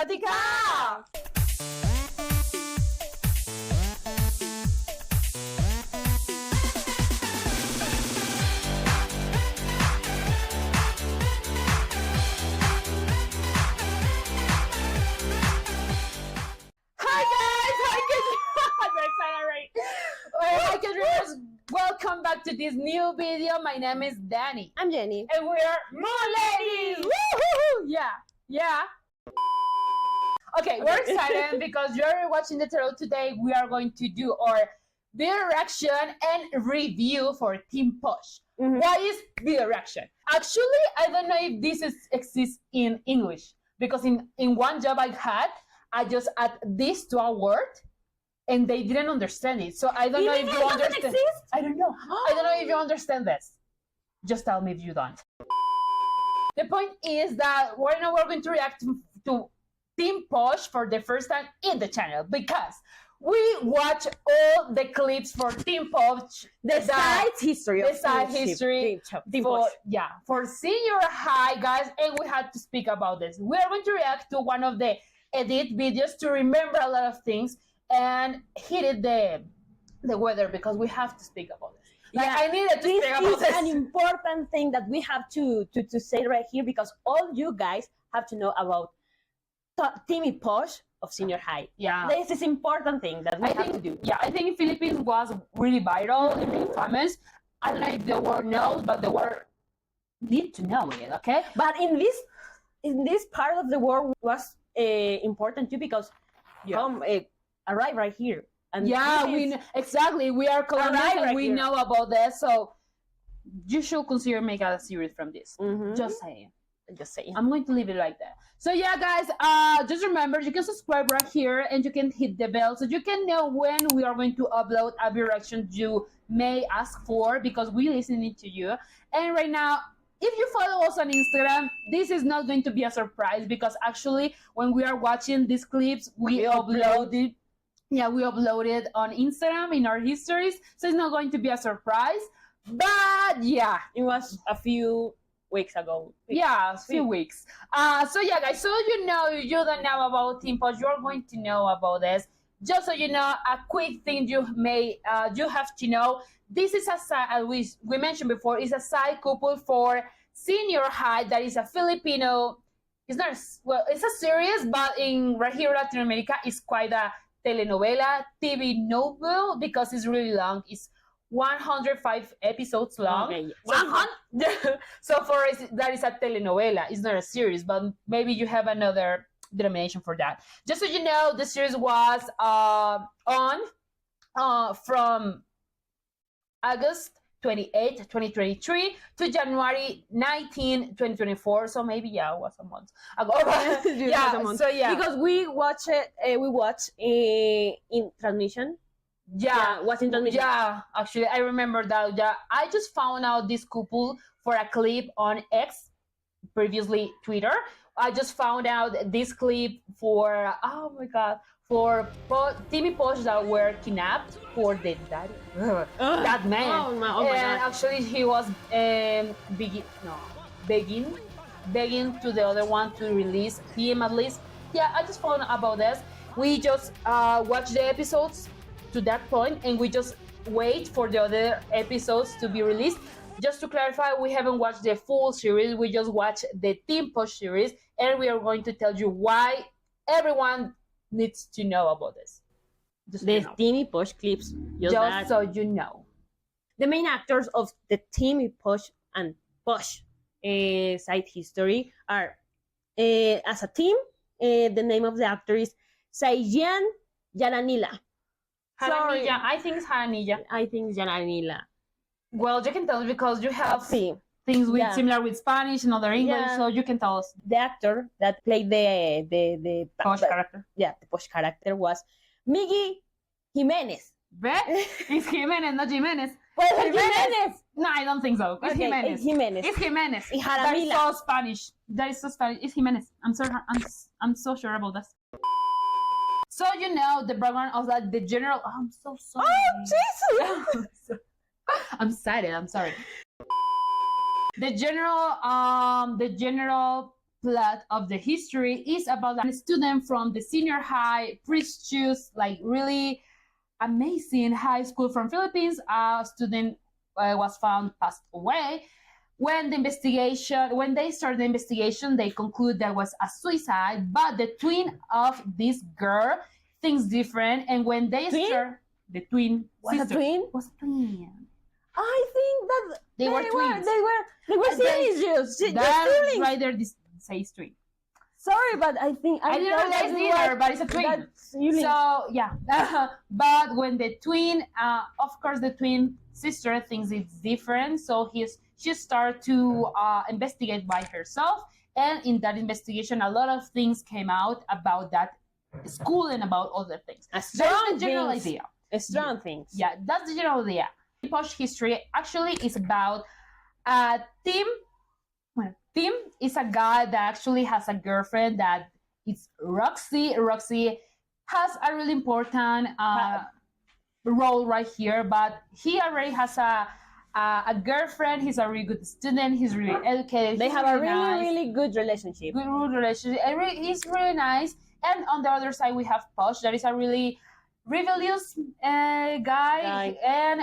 platicar! Hi guys! Hi Kedrimas! Welcome back to this new video. My name is Danny. I'm Jenny. And we are Moon Ladies! Woo-hoo-hoo! Yeah. Okay, we're excited because you're watching the tarot today. We are going to do our video reaction and review for Team Posh. Mhm. What is video reaction? Actually, I don't know if this exists in English because in one job I had, I just add this to a word and they didn't understand it. So I don't know if you understand. Exist? I don't know. I don't know if you understand this. Just tell me if you don't. The point is that right now we're going to react to Team Posh for the first time in the channel because we watch all the clips for Team Posh. The side history of Team for, Posh. for senior high, guys, and we had to speak about this. We are going to react to one of the edit videos to remember a lot of things and hit it the weather because we have to speak about this. Like, I needed to speak about This this. is an important thing that we have to say right here because all you guys have to know about Team Posh of senior high. Yeah. This is important thing that we have to do. Yeah, I think Philippines was really viral and really famous. I don't know if the world knows, but the world need to know it, okay? But in this part of the world was important too because arrive right here. And Yeah, this is- exactly. We are Colombians Alright, and right we here. know about this, so you should consider make a series from this. Mhm. Just saying. Just saying. I'm going to leave it like that. So yeah, guys, just remember you can subscribe right here and you can hit the bell so you can know when we are going to upload a reaction you may ask for because we're listening to you. And right now, if you follow us on Instagram, this is not going to be a surprise because actually when we are watching these clips, we upload it. Yeah, we uploaded on Instagram in our histories, so it's not going to be a surprise. But yeah, It was a few weeks ago. yeah, a few weeks. So yeah, guys. So you don't know about Team Posh, you're going to know about this. Just so you know, a quick thing you have to know. This is a side we mentioned before. Is a side couple for senior high that is a Filipino. It's not it's a series, but right here in Latin America, it's quite a telenovela TV novel because it's really long. It's 105 episodes long. Okay. So that is a telenovela. It's not a series, but maybe you have another denomination for that. Just so you know, the series was on from August 28, 2023 to January 19, 2024. So maybe it was a month ago. So yeah. Because we watch it. We watch in transmission. Was in transmission. Yeah, actually, I remember that. Yeah, I just found out this couple for a clip on X, previously Twitter. I just found out this clip for for Team Posh that were kidnapped for the daddy. That man. Oh my And God. actually, he was begging to the other one to release him at least. Yeah, I just found out about this. We just watched the episodes to that point and we just wait for the other episodes to be released. Just to clarify, we haven't watched the full series, we just watched the Team Posh series and we are going to tell you why everyone needs to know about this. Just The so you know. Team Posh clips. Just so you know. The main actors of the Team Posh and Posh side history are as a team. The name of the actor is Saiyan Yaranila. Sorry. Haranilla, I think it's Haranilla. I think Yaranila. Well, you can tell us because you have See, things Yeah. similar with Spanish and other English, Yeah. so you can tell us the actor that played the Posh character. Yeah, the Posh character was Miggy Jimenez. Bet? It's Jimenez, not Jimenez. Pues Jimenez. No, I don't think so. It's Okay, Jimenez. it's Jimenez. It's Jimenez. Y That is Jaramila. so Spanish. That is so Spanish. It's Jimenez. I'm so sure about this. So you know the background of like the general. Oh, I'm so sorry. Jesus! I'm excited. I'm sorry. The general plot of the history is about a student from the senior high, prestigious, like really amazing high school from Philippines. A student was found passed away. When they started the investigation, they conclude there was a suicide, but the twin of this girl thinks different. And when they start, the twin Was a sister twin? was a twin. I think that They were twins. They were siblings. That's Siblings. right there. This says twin. Sorry, but I think I didn't thought realize that either, was- but it's a twin. that's siblings. So yeah, but when the twin, of course, the twin sister thinks it's different. So she started to investigate by herself, and in that investigation, a lot of things came out about that school and about other things. A That's strong the general things. idea. Strong things. Yeah, that's the general idea. Posh history actually is about Tim. Well, Tim is a guy that actually has a girlfriend that is Roxy. Roxy has a really important role right here, but he already has a girlfriend. He's a really good student. He's really educated. They he's have a really, nice, really good relationship. good relationship. He's really nice. And on the other side, we have Posh. That is a really rebellious guy, and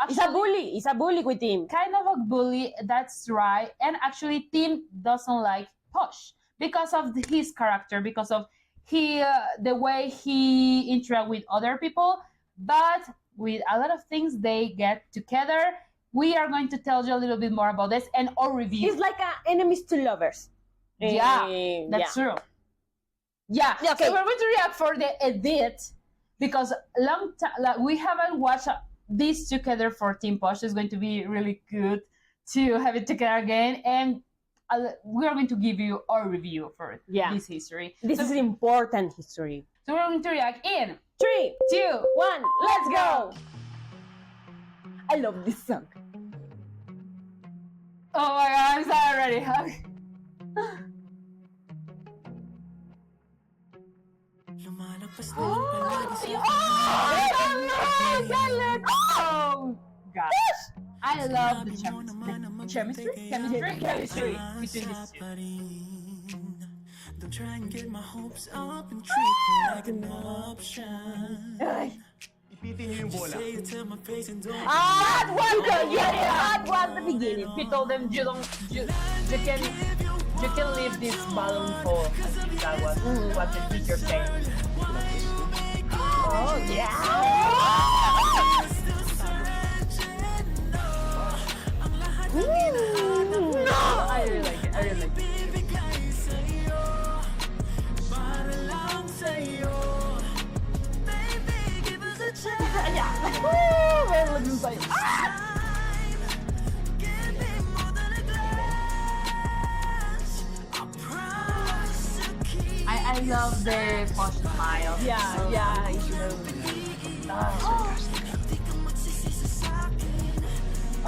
He's a bully. He's a bully with him. kind of a bully. That's right. And actually, Tim doesn't like Posh because of his character, because of the way he interact with other people. But with a lot of things, they get together. We are going to tell you a little bit more about this and our review. He's like enemies to lovers. Yeah, that's true. Yeah. Yeah, okay. So we're going to react for the edit because long time we haven't watched this together for Team Posh. It's going to be really good to have it together again, and we are going to give you our review for this history. This is an important history. So we're going to react in 3, 2, 1, let's go! I love this song. Oh my god, I'm sorry already. Okay. Oh god. I love the chemistry between these two. Don't try and get my hopes up and treat me like an option. Ipitin niyo yung bola. Say it to my face and don't That was that was the beginning. He told them you can leave this balloon full. I think that was what the teacher said. Oh yeah. No, I really like it. I really like it. I love the Posh smile. Yeah, it's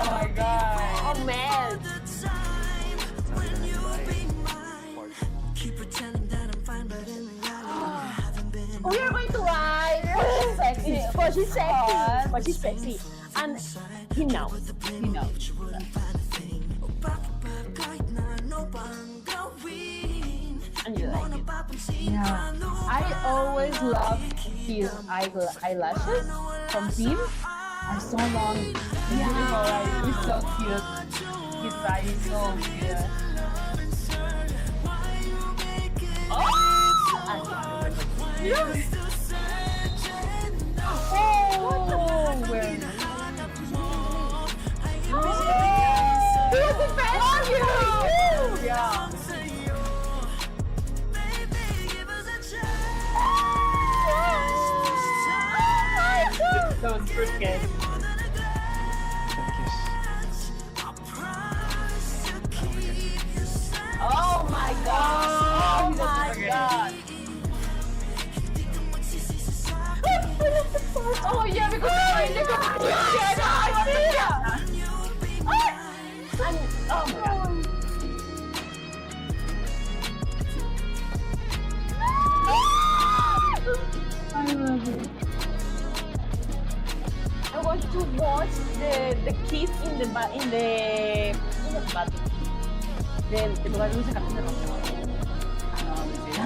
Oh my god. Oh man. keep pretending that I'm fine, but in reality I haven't been. We are going to ride. Sexy. But she's sexy. But she's sexy. And he knows. He knows. And you like it. Yeah. I always love his eyelashes from Tim. Are so long. Yeah. He's so cute. His eye is so cute. Oh, where? He was a fan of you! Yeah. That was first game. Oh my god! Oh my god! Oh yeah, because oh my god! I love it. I want to watch the kiss in the bathroom. The bathroom se cambió de ropa.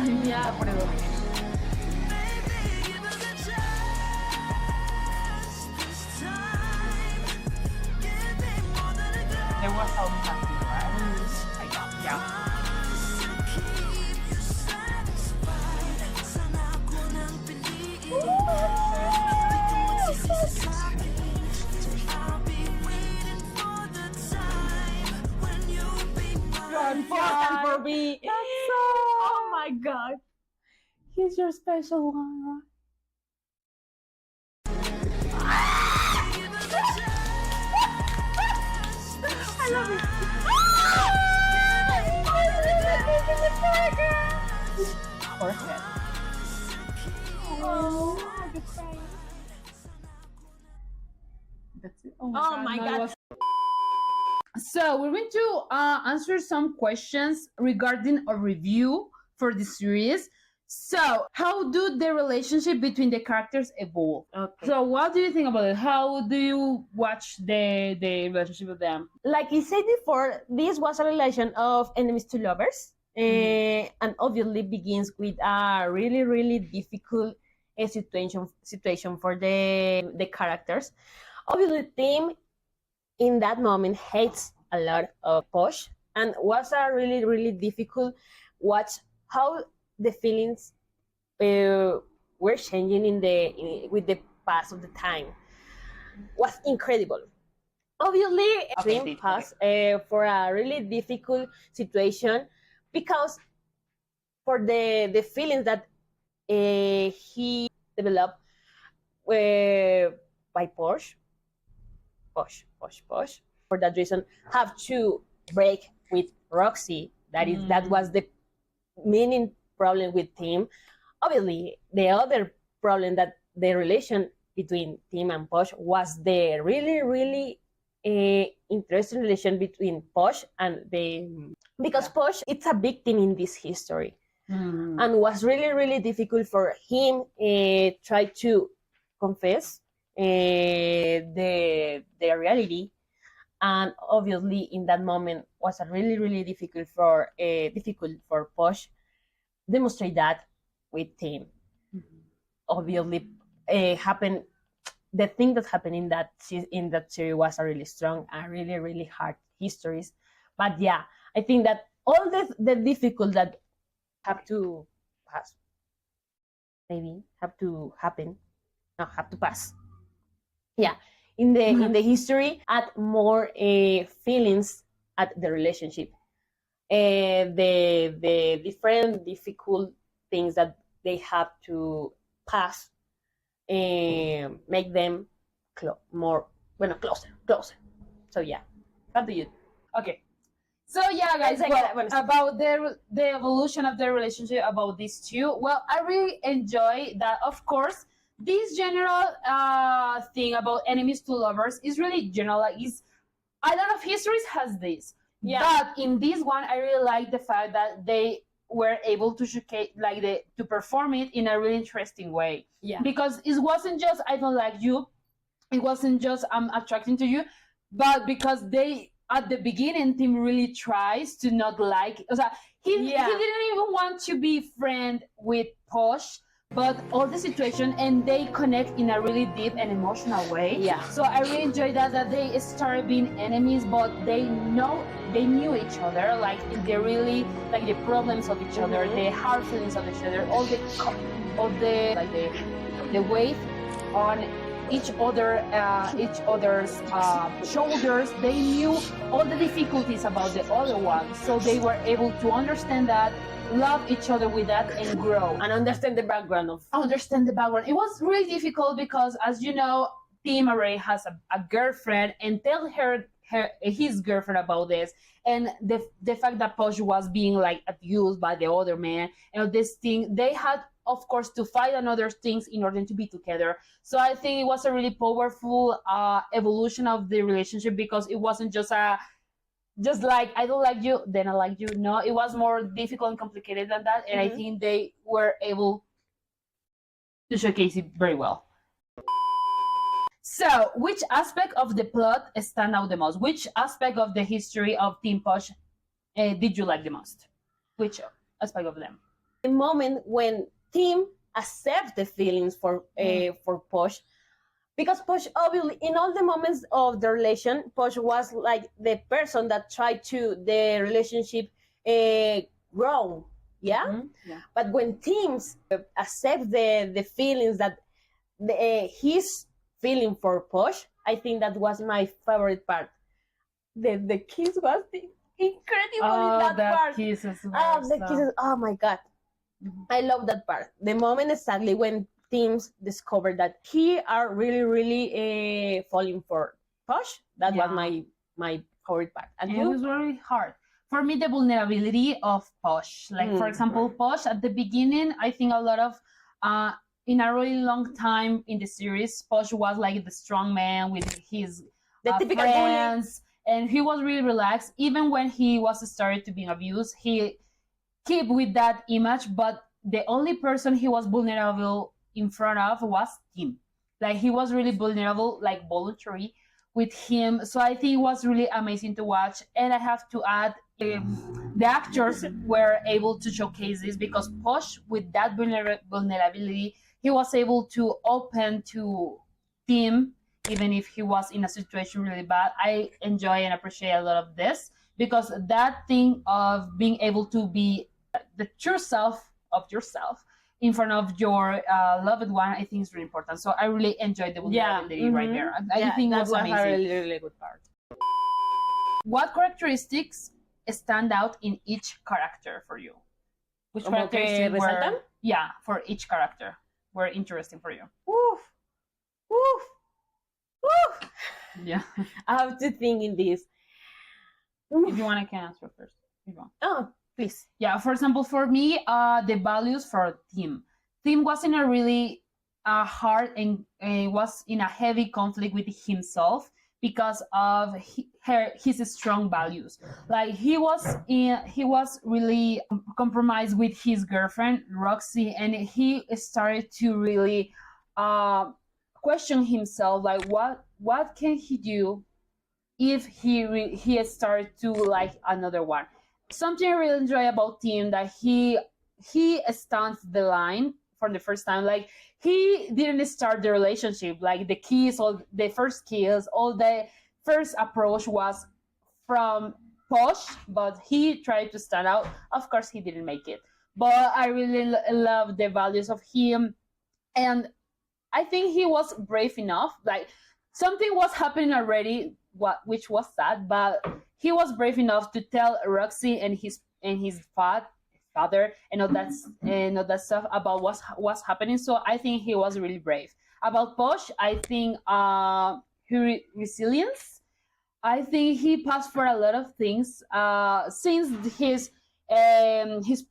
Yeah, por eso. There was almost something, right? I know, yeah. Important for me. Oh my god. He's your special one, right? I love it. Jorge. Oh, you're crying. That's it. Oh my no, it god. was- So we're going to answer some questions regarding a review for the series. So, how do the relationship between the characters evolve? Okay. So, what do you think about it? How do you watch the relationship with them? Like I said before, this was a relation of enemies to lovers, and obviously begins with a really, really difficult situation for the characters. Obviously, Tim in that moment hates a lot of Posh, and was a really, really difficult watch how the feelings were changing with the pass of the time. Was incredible. Obviously, Okay, Tim passed for a really difficult situation because for the feelings that he developed by Posh. For that reason, have to break with Roxy. That was the meaning problem with Tim. Obviously, the other problem that the relation between Tim and Posh was the really, really interesting relation between Posh and because Posh it's a victim in this history, and was really, really difficult for him try to confess the reality, and obviously in that moment was a really, really difficult for Posh demonstrate that with Tim. Obviously, happened. The thing that happened in that series was a really strong and really, really hard histories. But yeah, I think that all the difficult that have to pass, maybe have to happen, no, have to pass. Yeah, in the history, add more feelings at the relationship. The different difficult things that they have to pass make them closer. So yeah, how do you? Okay. So yeah, guys, about the evolution of the relationship about these two. Well, I really enjoy that. Of course, this general thing about enemies to lovers is really general. Like, is a lot of histories has this. Yeah. But in this one, I really like the fact that they were able to showcase, to perform it in a really interesting way. Yeah. Because it wasn't just I don't like you, it wasn't just I'm attracted to you, but because they at the beginning Tim really tries to not like. He didn't even want to be friend with Posh. But all the situation and they connect in a really deep and emotional way. Yeah. So I really enjoyed that they started being enemies, but they knew each other, like they really like the problems of each other, the hard feelings of each other, all the weight on each other's shoulders. They knew all the difficulties about the other one, so they were able to understand that, love each other with that, and grow And understand the background of. It was really difficult because, as you know, Tim already has a girlfriend, and tell his girlfriend about this, and the fact that Posh was being like abused by the other man, and this thing they had, of course, to fight on other things in order to be together. So I think it was a really powerful evolution of the relationship, because it wasn't just like I don't like you, then I like you. No, it was more difficult and complicated than that, and I think they were able to showcase it very well. So, which aspect of the plot stand out the most? Which aspect of the history of Team Posh did you like the most? Which aspect of them? the moment when Tim accepts the feelings for Posh, because Posh obviously in all the moments of the relation, Posh was like the person that tried to the relationship grow, yeah. Mhm. Yeah. But when Tim accept the feelings that he's feeling for Posh, I think that was my favorite part. The kiss was incredible in that part. kisses. The kisses. Oh my god, Mhm. I love that part. The moment exactly when teams discovered that he are really falling for Posh. That was Yeah. my favorite part. And And it you? was very hard. For me, the vulnerability of Posh. Like, for example, Posh at the beginning, I think a lot of, in a really long time in the series, Posh was like the strong man with his The typical bully. friends, and he was really relaxed. Even when he was started to being abused, he keep with that image, but the only person he was vulnerable in front of was Tim. Like, he was really vulnerable, like voluntary with him. So I think it was really amazing to watch. And I have to add, the actors were able to showcase this because Posh, with that vulnerability, he was able to open to Tim, even if he was in a situation really bad. I enjoy and appreciate a lot of this because that thing of being able to be the true self of yourself in front of your loved one, I think is really important. So I really enjoyed the vulnerability right there. I think it that was was amazing. a really good part. What characteristics stand out in each character for you? Which Como que characteristics resaltan? yeah, for each character were interesting for you? Oof, oof, oof. Yeah. I have to think in this. If you want, I can answer first. If you want. Oh, please. Yeah, for example, for me, the values for Tim. Tim was in a really hard and was in a heavy conflict with himself because of his strong values. Like, he was really compromised with his girlfriend Roxy, and he started to really question himself, like what can he do if he started to like another one. Something I really enjoy about Tim that he stands the line for the first time. Like, he didn't start the relationship, like the kiss or the first kiss, all the first approach was from Posh, but he tried to stand out. Of course, he didn't make it, but I really love the values of him, and I think he was brave enough. Like, something was happening already, which was sad, but he was brave enough to tell Roxy and his father and all that stuff about what's happening. So I think he was really brave. About Posh, I think resilience. I think he passed for a lot of things. Since his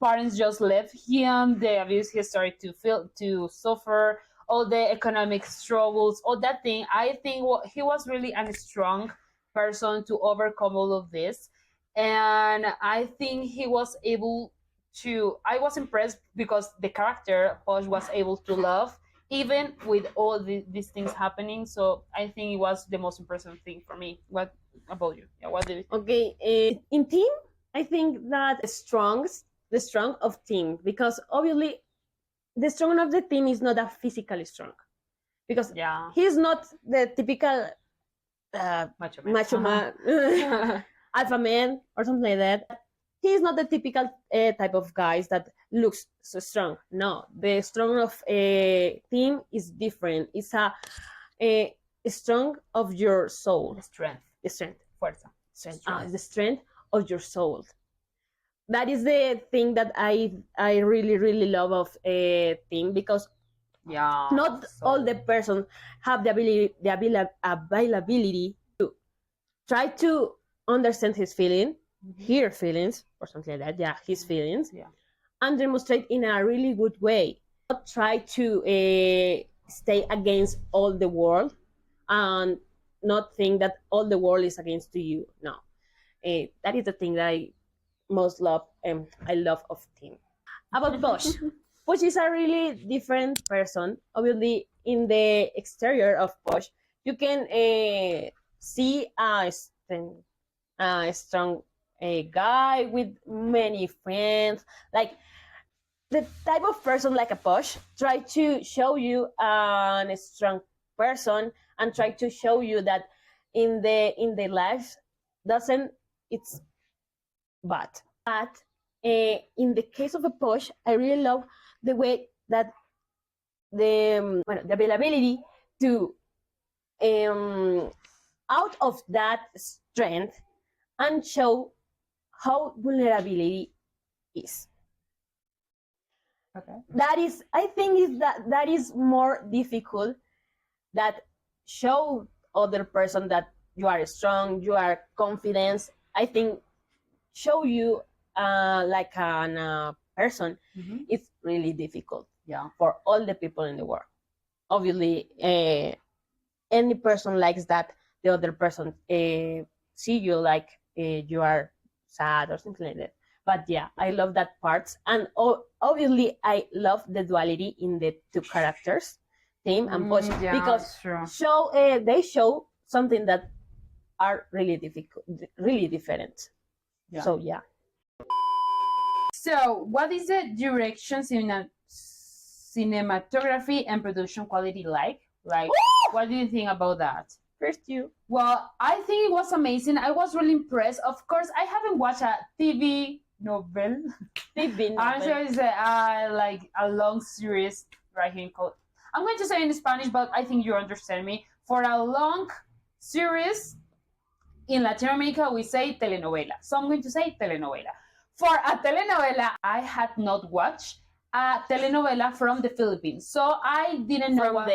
parents just left him, the abuse he started to suffer, all the economic struggles, all that thing. I think he was really a strong person to overcome all of this, and I think he was able to. I was impressed because the character Posh was able to love even with all these things happening. So I think it was the most impressive thing for me. What about you? Yeah, what did you think? Okay, in team, I think that the strong of team, because obviously the strong of the team is not that physically strong, because Yeah, he's not the typical macho man. macho man, alpha man or something like that. He's not the typical type of guys that looks so strong. No, the strong of a team is different. It's a strong of your soul. The strength, The strength. fuerza. Strength. The strength of your soul. That is the thing that I really love of a team, because Yeah. not all the person have the availability to try to understand his feeling, her feelings, or something like that. Yeah, his feelings. Yeah. And demonstrate in a really good way. Not try to stay against all the world and not think that all the world is against you. No, that is the thing that I most love. I love of Tim. About Posh. Posh is a really different person. Obviously, in the exterior of Posh, you can see a strong guy with many friends. Like, the type of person like a Posh try to show you a strong person and try to show you that in the life doesn't it's bad. But in the case of a Posh, I really love the way that the availability to out of that strength and show how vulnerability is. Okay. That is, I think, is that is more difficult. That show other person that you are strong, you are confident. I think show you like a person. Mhm. It's really difficult Yeah. for all the people in the world. Obviously, any person likes that the other person see you like you are sad or something like that. But yeah, I love that part, and obviously I love the duality in the two characters, Tim and Posh, Yeah, because sure. they show something that are really difficult, really different. Yeah. So yeah. So, what is the direction, cinematography, and production quality like? Like, what do you think about that? First you. Well, I think it was amazing. I was really impressed. Of course, I haven't watched a TV novel. I'm sure it's like a long series right here in code. I'm going to say in Spanish, but I think you understand me. For a long series in Latin America, we say telenovela. So I'm going to say telenovela. For a telenovela, I had not watched a telenovela from the Philippines. So I didn't know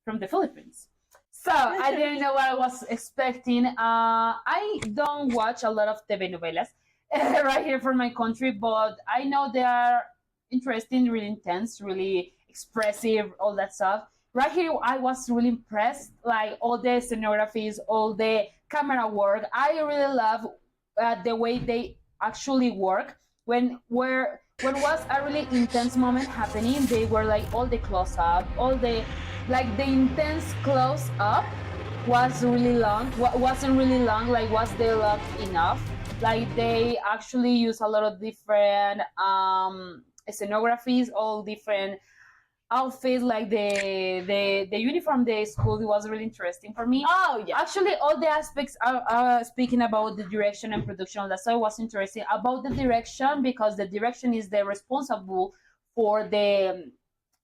from the Philippines. So I didn't know what I was expecting. I don't watch a lot of TV novelas right here from my country, but I know they are interesting, really intense, really expressive, all that stuff. Right here, I was really impressed, like all the scenographies, all the camera work. I really love the way they actually work. When was a really intense moment happening, they were like all the close up, all the like the intense close up was really long. Wasn't really long. Like was they long enough? Like they actually use a lot of different scenographies, all different outfits, like the uniform the school. It was really interesting for me. Oh yeah. Actually, all the aspects are speaking about the direction and production. That's why it was interesting about the direction, because the direction is the responsible for the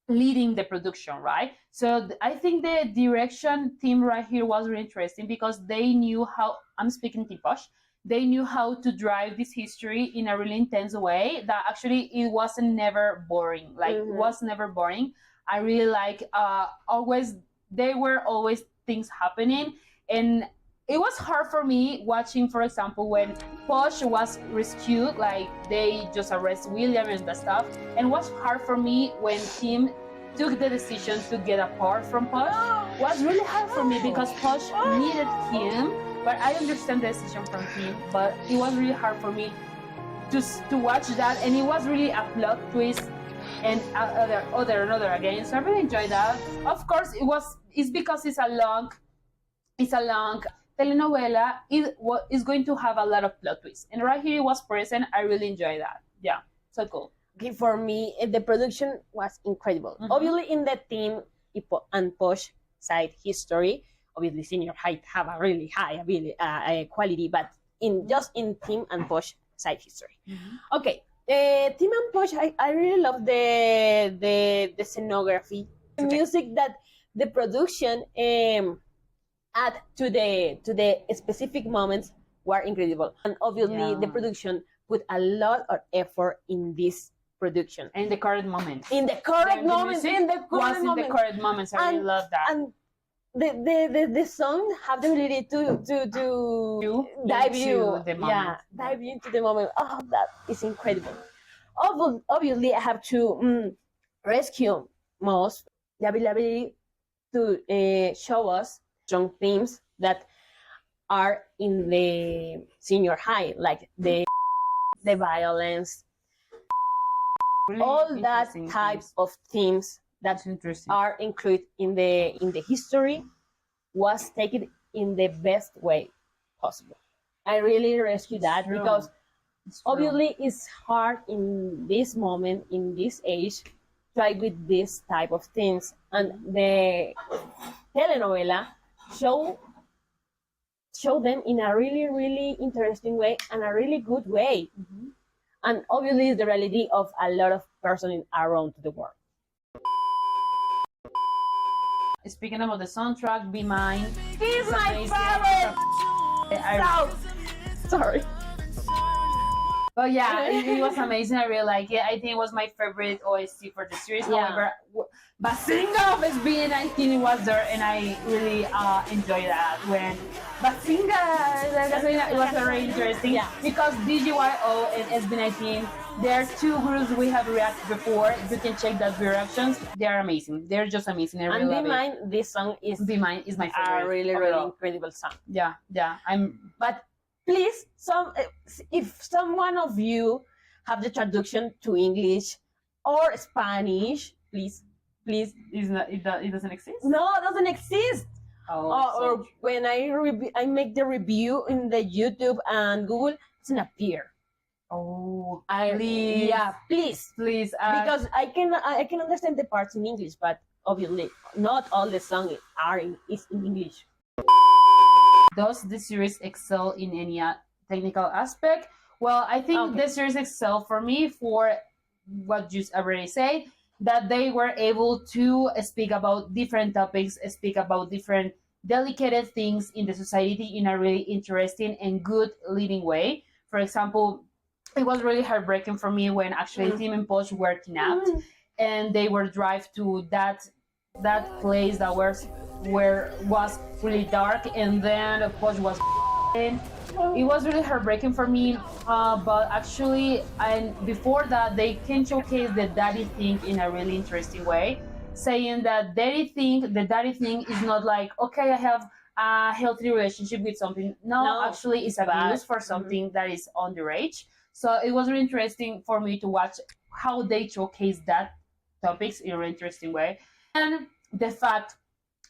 leading the production, right? So I think the direction team right here was really interesting because they knew how, I'm speaking Tiposh, they knew how to drive this history in a really intense way that actually it wasn't never boring. Like it was never boring. I really like always, there were always things happening, and it was hard for me watching, for example, when Posh was rescued, like they just arrest William and that stuff, and it was hard for me when Tim took the decision to get apart from Posh. It was really hard for me because Posh needed him, but I understand the decision from him, but it was really hard for me to watch that, and it was really a plot twist and another again. So I really enjoyed that. Of course, it's because it's a long telenovela. Is going to have a lot of plot twists, and right here it was present. I really enjoyed that. Yeah, so cool. Okay, for me, the production was incredible. Obviously, in the team and Posh side history, obviously Senior High have a really high ability, quality, but in team and Posh side history. Okay, team and Posh, I really love the scenography, the music that the production add to the specific moments were incredible, and obviously the production put a lot of effort in this production. In the current moments. In the current moments. In the current moments. I really love that. And the song have the ability to dive you into the moment. Oh, that is incredible. Obviously, I have to rescue most the ability to show us strong themes that are in the Senior High, like the violence, really all that types of themes that are included in the history was taken in the best way possible. I really rescue that because It's true. Obviously, it's hard in this moment, in this age, try with this type of things. And the telenovela show them in a really, really interesting way and a really good way. And obviously, it's the reality of a lot of persons around the world. Speaking about the soundtrack, Be Mine. It's my amazing. favorite. Sorry. But yeah, it was amazing. I really like it. I think it was my favorite OST for the series. Yeah. However, Bazinga of SB19 was there, and I really enjoyed that. When Bazinga, it was very interesting. Yeah. Because DGYO and SB19, they're two groups we have reacted before. You can check that reactions. They are amazing. They're just amazing. I really And Be love it. Mine, this song is Be Mine is my favorite. a really, really overall. incredible song. Yeah. But please, if someone of you have the traduction to English or Spanish, please. It doesn't exist. No, it doesn't exist. Or when I make the review in the YouTube and Google, it doesn't appear. Please. Yeah, please. Please. Because I can understand the parts in English, but obviously not all the songs is in English. Does the series excel in any technical aspect? Well, I think the series excel for me for what you already said, that they were able to speak about different topics, speak about different delicate things in the society in a really interesting and good leading way. For example, it was really heartbreaking for me when actually Tim and Posh were kidnapped and they were drive to that place that was really dark, and then Posh was it was really heartbreaking for me, but actually, and before that, they can showcase the daddy thing in a really interesting way, saying that the daddy thing is not like, okay, I have a healthy relationship with something. No, actually, it's abuse for something that is underage. So it was really interesting for me to watch how they showcase that topics in a really interesting way, and the fact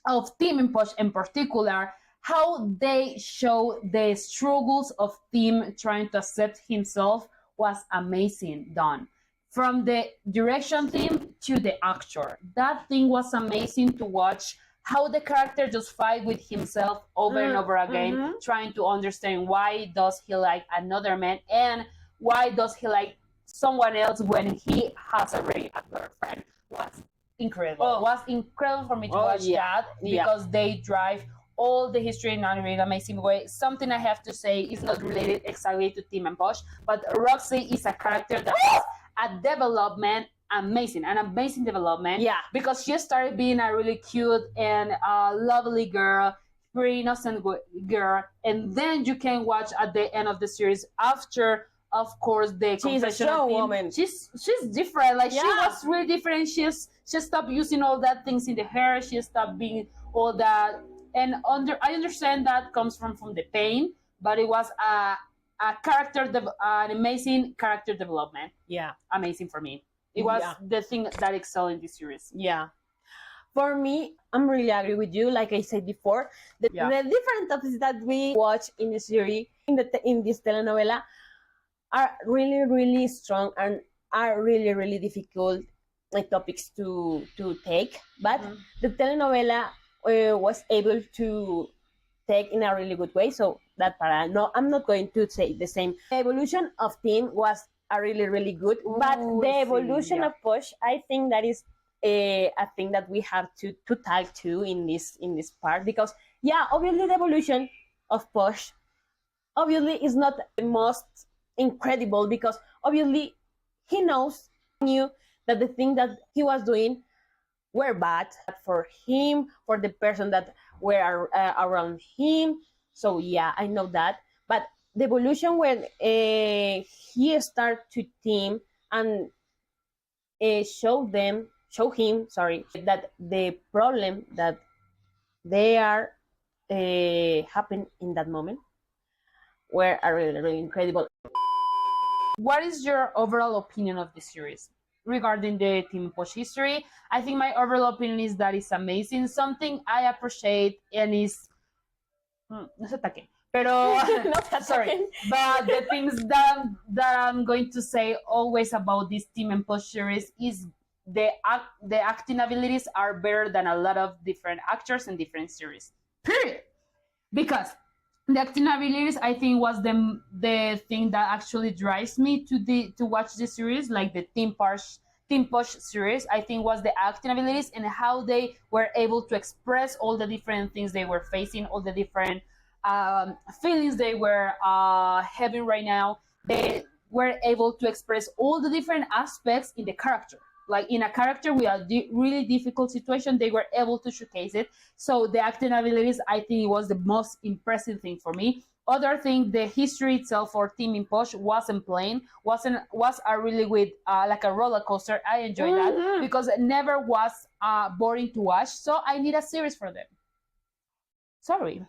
of Tim and Posh in particular, how they show the struggles of Tim trying to accept himself was amazing done. From the direction team to the actor. That thing was amazing to watch, how the character just fight with himself over and over again, trying to understand why does he like another man and why does he like someone else when he has already a girlfriend. Was incredible. It was incredible for me to watch that because they drive all the history in a really amazing way. Something I have to say is not related exactly to Tim and Posh, but Roxy is a character that has a development, an amazing development. Yeah. Because she started being a really cute and lovely girl, very innocent girl, and then you can watch at the end of the series after, of course, the She's a confession show of Tim. woman. She's different. Like she Yeah. was really different. She stopped using all that things in the hair. She stopped being all that. And I understand that comes from the pain, but it was an amazing character development. Yeah. Amazing for me. It was the thing that excelled in this series. Yeah. For me, I'm really agree with you. Like I said before, the different topics that we watch in the series, in this telenovela, are really, really strong and are really, really difficult topics to take. But the telenovela was able to take in a really good way. So that part, no, I'm not going to say the same. The evolution of Tim was a really, really good, but the evolution of Posh, I think that is a thing that we have to talk to in this part, because obviously the evolution of Posh obviously is not the most incredible, because obviously he knew that the thing that he was doing were bad for him, for the person that were around him. So I know that. But the evolution when he started to team and show him, that the problem that they are happen in that moment were really, really incredible. What is your overall opinion of the series? Regarding the Team Posh history, I think my overall opinion is that it's amazing. Something I appreciate and is no se ataque. Pero No, that's sorry, okay. but the things that I'm going to say always about this Team and Push series is the acting abilities are better than a lot of different actors in different series. Period. Because the acting abilities, I think, was the thing that actually drives me to watch the series, like the Team Push series. I think was the acting abilities and how they were able to express all the different things they were facing, all the different feelings they were having right now. They were able to express all the different aspects in the character. Like in a character with a really difficult situation, they were able to showcase it. So the acting abilities, I think, it was the most impressive thing for me. Other thing, the history itself for Team Push wasn't plain, was a really with like a roller coaster. I enjoyed that because it never was boring to watch. So I need a series for them. Sorry.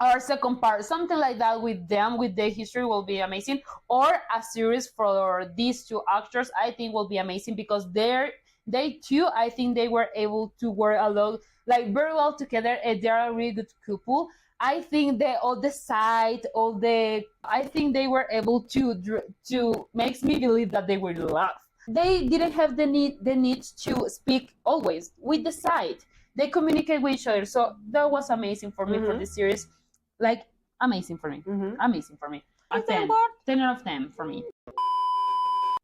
Or second part, something like that with them, with the history will be amazing. Or a series for these two actors, I think will be amazing because they too, I think they were able to work a lot, like very well together, and they are a really good couple. I think I think they were able to makes me believe that they will love. They didn't have the need to speak always with the side. They communicate with each other, so that was amazing for me for the series. Like amazing for me, amazing for me. A 10, 10 out of 10 for me.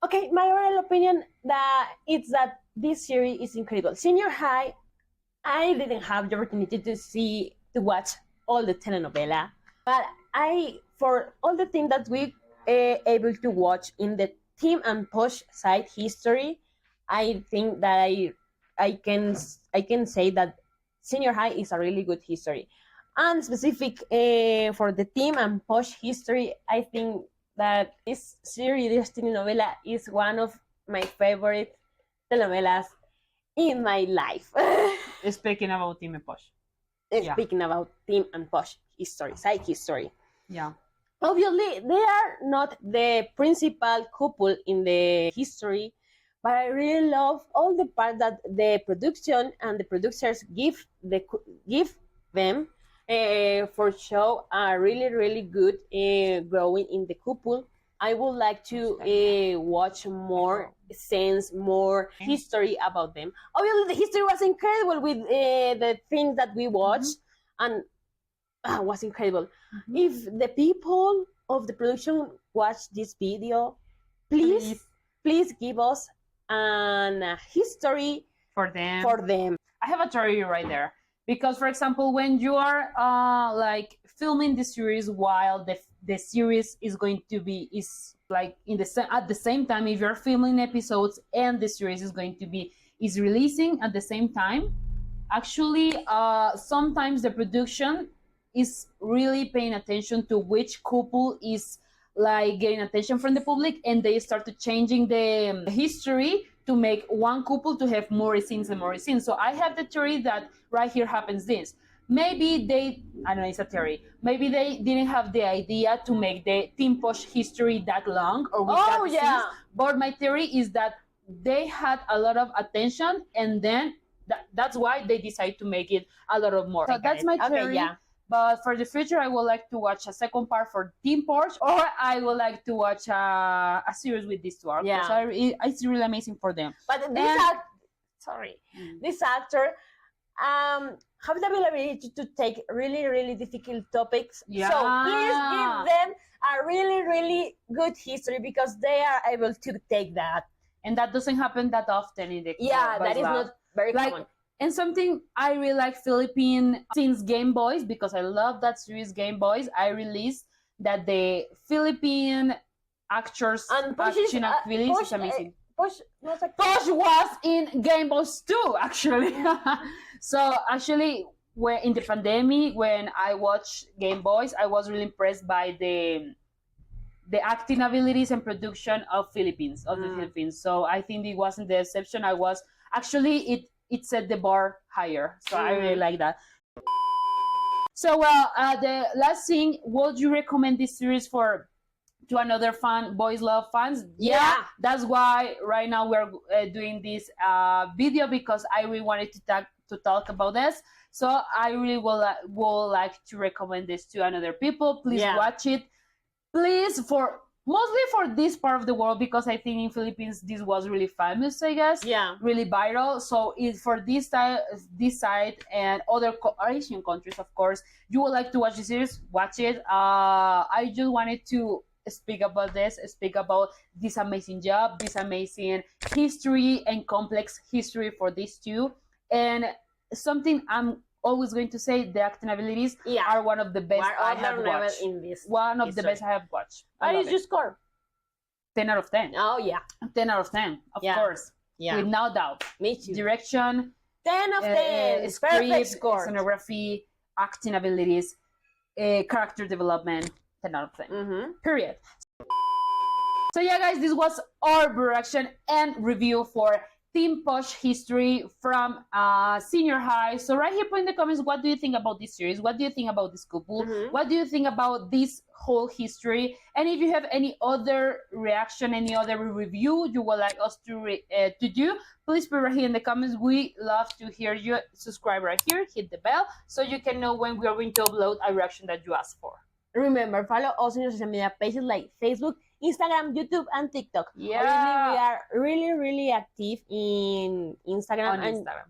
Okay, my overall opinion that it's that this series is incredible. Senior High, I didn't have the opportunity to watch all the telenovela, but for all the things that we able to watch in the Team and Push side history, I think that I can say that Senior High is a really good history. And specific for the Team and Push history, I think that this series, this telenovela, is one of my favorite telenovelas in my life. Speaking about Team and Push. Speaking about Team and Push history, side history. Yeah. Obviously, they are not the principal couple in the history, but I really love all the part that the production and the producers give them for show are really, really good growing in the couple. I would like to watch more scenes, more history about them. Obviously, the history was incredible with the things that we watched, and was incredible. If the people of the production watch this video, please give us an history for them. I have a theory right there. Because, for example, when you are like filming the series while the series is going to be like at the same time, if you're filming episodes and the series is releasing at the same time, actually sometimes the production is really paying attention to which couple is like getting attention from the public, and they start to changing the history to make one couple to have more scenes and more scenes. So I have the theory that right here happens this. Maybe I don't know, it's a theory. Maybe they didn't have the idea to make the Team Push history that long or with that scenes. But my theory is that they had a lot of attention, and then that's why they decide to make it a lot of more. So that's my theory. Okay, But for the future, I would like to watch a second part for Team Push, or I would like to watch a series with these two actors. Yeah. It's really amazing for them. But this actor have the ability to take really, really difficult topics. Yeah. So please give them a really, really good history because they are able to take that. And that doesn't happen that often in the that is not very common. And something I really like Philippine since Game Boys, because I love that series Game Boys, I released that the Philippine actors And Push action abilities is amazing. Push was in Game Boys too, actually. So actually, when in the pandemic, when I watched Game Boys, I was really impressed by the acting abilities and production of the Philippines. So I think it wasn't the exception. I was actually it set the bar higher. So I really like that. So the last thing, would you recommend this series to another Boys Love fans? Yeah. That's why right now we're doing this video, because I really wanted to to talk about this. So I really will like to recommend this to another people. Please watch it. Please, mostly for this part of the world, because I think in Philippines this was really famous, I guess. Yeah. Really viral. So for this side and other Asian countries, of course, you would like to watch the series, watch it. I just wanted to speak about this amazing job, this amazing history and complex history for these two. And something I'm always going to say, the acting abilities are one of the best I have watched. In this one of the best I have watched. What is your score? 10 out of 10. Oh, yeah. 10 out of 10, of course. Yeah. With no doubt. Me too. Direction, 10 of 10. Perfect score. Scenography, acting abilities, character development, 10 out of 10. Mm-hmm. Period. So yeah, guys, this was our reaction and review for Team Posh history from senior high. So right here, put in the comments, what do you think about this series? What do you think about this couple? Mm-hmm. What do you think about this whole history? And if you have any other reaction, any other review you would like us to do, please put right here in the comments. We love to hear you. Subscribe right here, hit the bell, so you can know when we are going to upload a reaction that you asked for. Remember, follow us on your social media pages like Facebook, Instagram, YouTube, and TikTok. Yeah. Obviously, we are really, really active in Instagram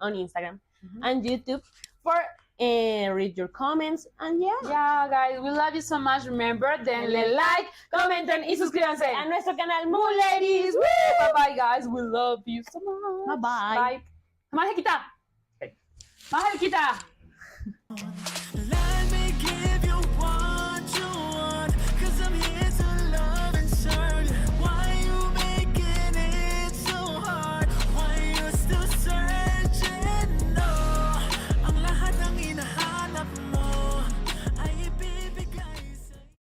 on Instagram Mm-hmm. and YouTube for read your comments. And Yeah, guys, we love you so much. Remember, denle like, comenten y suscríbanse a nuestro canal Moon Ladies. Bye bye, guys. We love you so much. Bye bye. Bye. Mahal kita. Mahal kita.